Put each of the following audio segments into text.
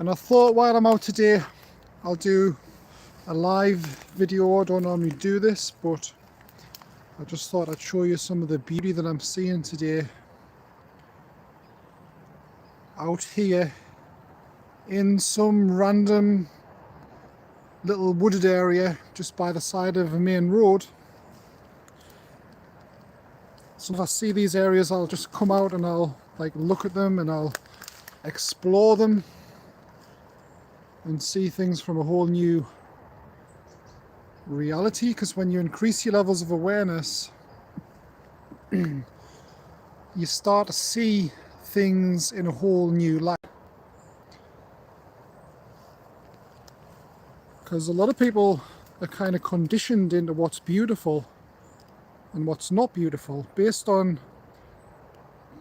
And I thought while I'm out today I'll do a live video. I don't normally do this, but I just thought I'd show you some of the beauty that I'm seeing today out here in some random little wooded area just by the side of a main road. So if I see these areas, I'll just come out and I'll look at them and I'll explore them and see things from a whole new reality, because when you increase your levels of awareness you start to see things in a whole new light. Because a lot of people are kind of conditioned into what's beautiful and what's not beautiful based on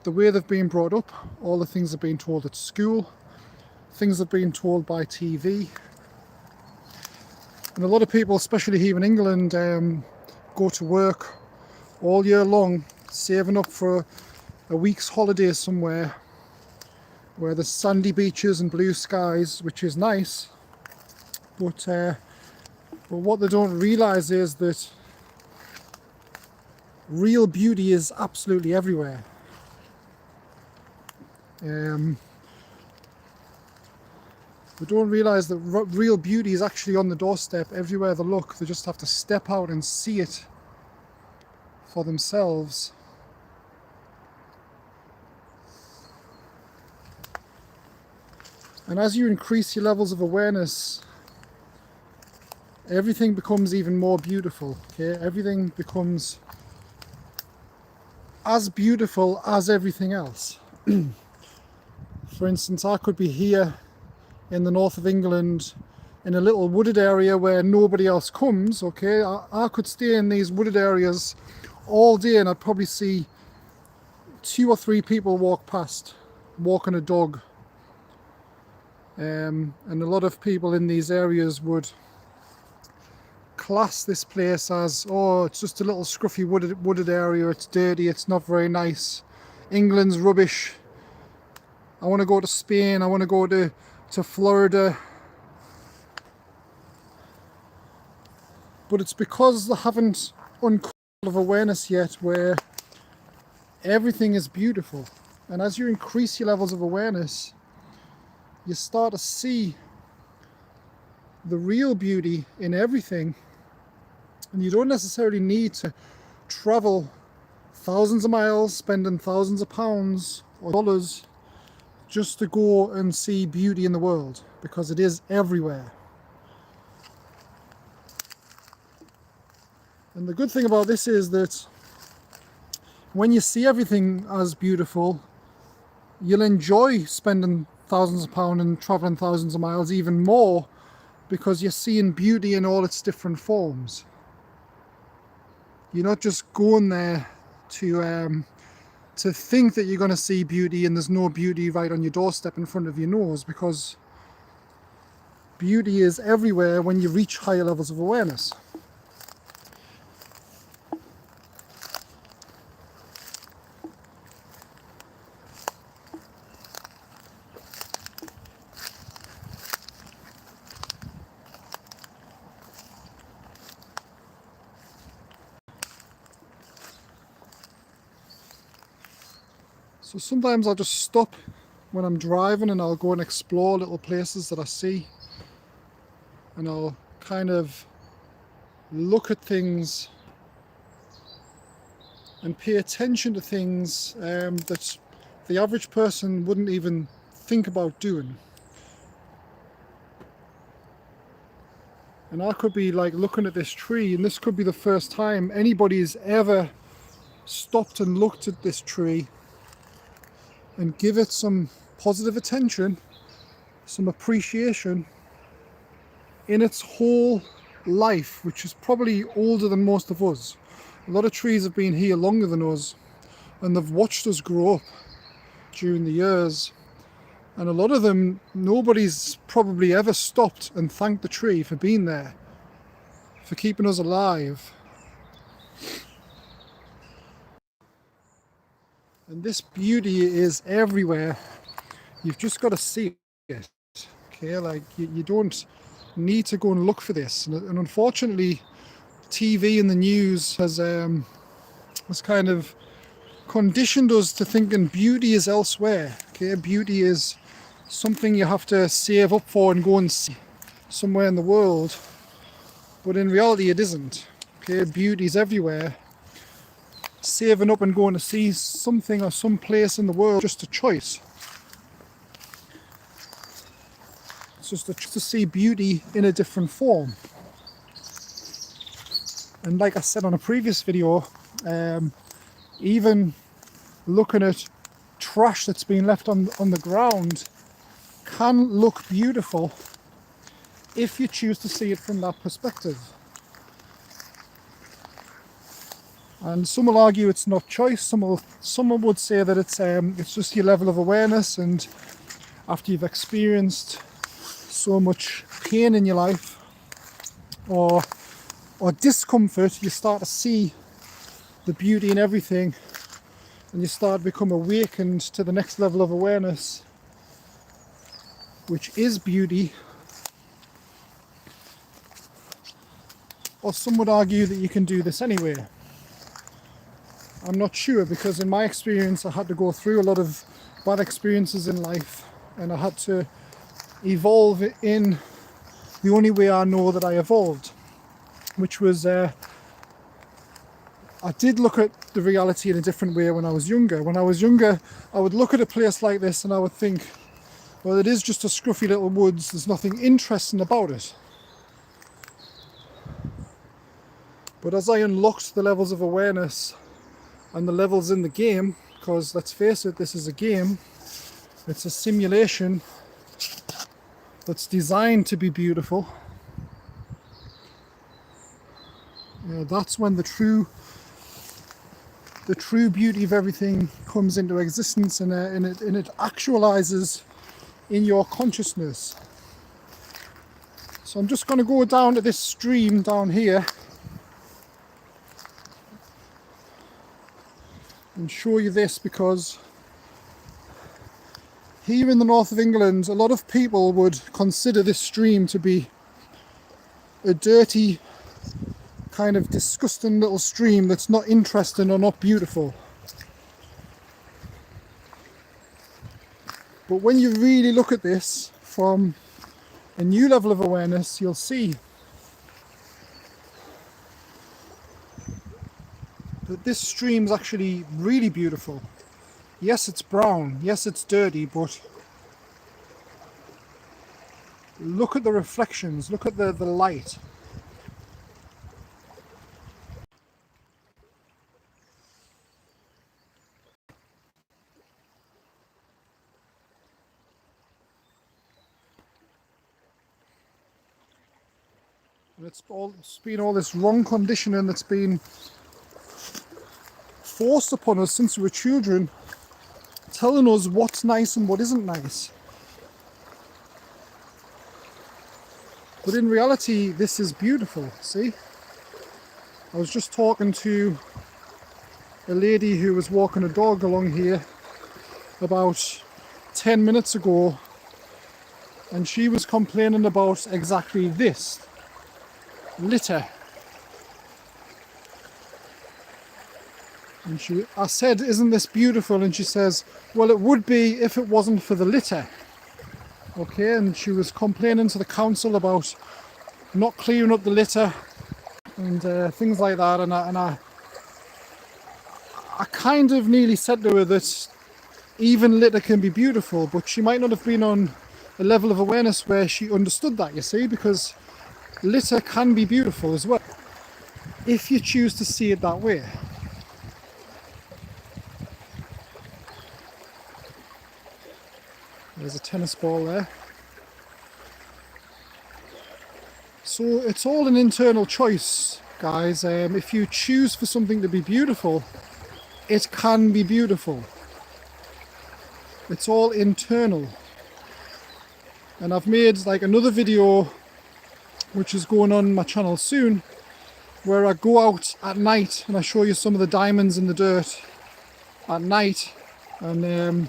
the way they've been brought up, all the things they've been told at school, things they've been told by TV. And a lot of people, especially here in England, go to work all year long saving up for a week's holiday somewhere where there's sandy beaches and blue skies, which is nice, but what they don't realise is that real beauty is absolutely everywhere. They don't realise that real beauty is actually on the doorstep everywhere they look. They just have to step out and see it for themselves. And as you increase your levels of awareness, everything becomes even more beautiful. Okay, everything becomes as beautiful as everything else. For instance, I could be here in the north of England in a little wooded area where nobody else comes. Okay, I could stay in these wooded areas all day and I'd probably see 2 or 3 people walk past, walking a dog. And a lot of people in these areas would class this place as, oh, it's just a little scruffy wooded area, it's dirty, it's not very nice, England's rubbish, I want to go to Spain, I want to go to Florida. But it's because they haven't uncovered of awareness yet where everything is beautiful. And as you increase your levels of awareness, you start to see the real beauty in everything. And you don't necessarily need to travel thousands of miles, spending thousands of pounds or dollars just to go and see beauty in the world, because it is everywhere. And the good thing about this is that when you see everything as beautiful, you'll enjoy spending thousands of pounds and traveling thousands of miles even more, because you're seeing beauty in all its different forms. You're not just going there to think that you're going to see beauty and there's no beauty right on your doorstep in front of your nose, because beauty is everywhere when you reach higher levels of awareness. So sometimes I'll just stop when I'm driving and I'll go and explore little places that I see, and I'll kind of look at things and pay attention to things that the average person wouldn't even think about doing. And I could be looking at this tree, and this could be the first time anybody's ever stopped and looked at this tree and give it some positive attention, some appreciation in its whole life, which is probably older than most of us. A lot of trees have been here longer than us, and they've watched us grow up during the years. And a lot of them, nobody's probably ever stopped and thanked the tree for being there, for keeping us alive. And this beauty is everywhere. You've just got to see it. Okay, like you don't need to go and look for this, and unfortunately TV and the news has kind of conditioned us to thinking beauty is elsewhere. Okay, beauty is something you have to save up for and go and see somewhere in the world, but in reality it isn't. Okay, beauty is everywhere. Saving up and going to see something or some place in the world just a choice. It's just to see beauty in a different form. And like I said on a previous video, even looking at trash that's been left on the ground can look beautiful if you choose to see it from that perspective. And some will argue it's not choice. Someone would say that it's just your level of awareness, and after you've experienced so much pain in your life or discomfort, you start to see the beauty in everything, and you start to become awakened to the next level of awareness, which is beauty. Or some would argue that you can do this anyway. I'm not sure, because in my experience I had to go through a lot of bad experiences in life, and I had to evolve in the only way I know that I evolved, which was I did look at the reality in a different way when I was younger. When I was younger, I would look at a place like this and I would think, well, it is just a scruffy little woods, there's nothing interesting about it. But as I unlocked the levels of awareness and the levels in the game, because let's face it, this is a game, it's a simulation that's designed to be beautiful. That's when the true beauty of everything comes into existence, and it actualizes in your consciousness. So I'm just going to go down to this stream down here and show you this, because here in the north of England, a lot of people would consider this stream to be a dirty, kind of disgusting little stream that's not interesting or not beautiful. But when you really look at this from a new level of awareness, you'll see that this stream's actually really beautiful. Yes, it's brown, yes, it's dirty, but look at the reflections, look at the light. And it's been all this wrong conditioning that's been forced upon us since we were children, telling us what's nice and what isn't nice. But in reality, this is beautiful, see? I was just talking to a lady who was walking a dog along here about 10 minutes ago, and she was complaining about exactly this, litter. And I said, isn't this beautiful? And she says, well, it would be if it wasn't for the litter. Okay, and she was complaining to the council about not clearing up the litter and things like that. And I kind of nearly said to her that even litter can be beautiful, but she might not have been on a level of awareness where she understood that, you see, because litter can be beautiful as well, if you choose to see it that way. There's a tennis ball there. So it's all an internal choice, guys. If you choose for something to be beautiful, it can be beautiful. It's all internal. And I've made like another video which is going on my channel soon, where I go out at night and I show you some of the diamonds in the dirt at night, and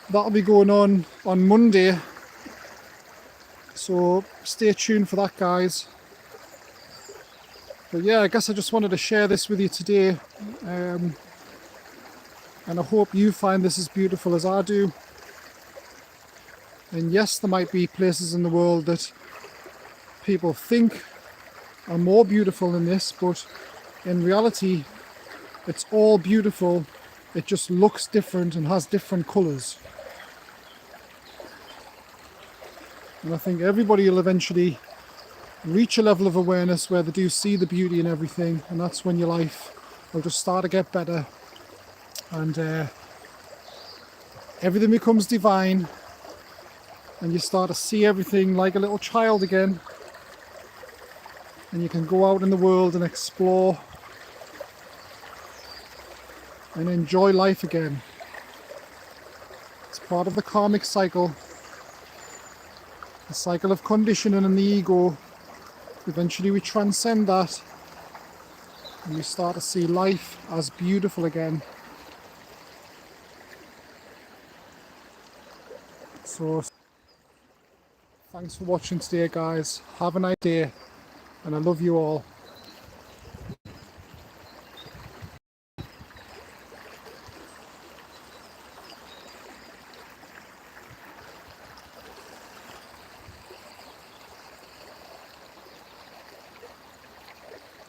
that'll be going on Monday, So stay tuned for that, guys. But yeah, I guess I just wanted to share this with you today, and I hope you find this as beautiful as I do. And yes, there might be places in the world that people think are more beautiful than this, but in reality it's all beautiful. It just looks different and has different colours. And I think everybody will eventually reach a level of awareness where they do see the beauty in everything, and that's when your life will just start to get better, and everything becomes divine, and you start to see everything like a little child again, and you can go out in the world and explore and enjoy life again. It's part of the karmic cycle, the cycle of conditioning and the ego. Eventually we transcend that and we start to see life as beautiful again. So thanks for watching today, guys. Have a nice day, and I love you all.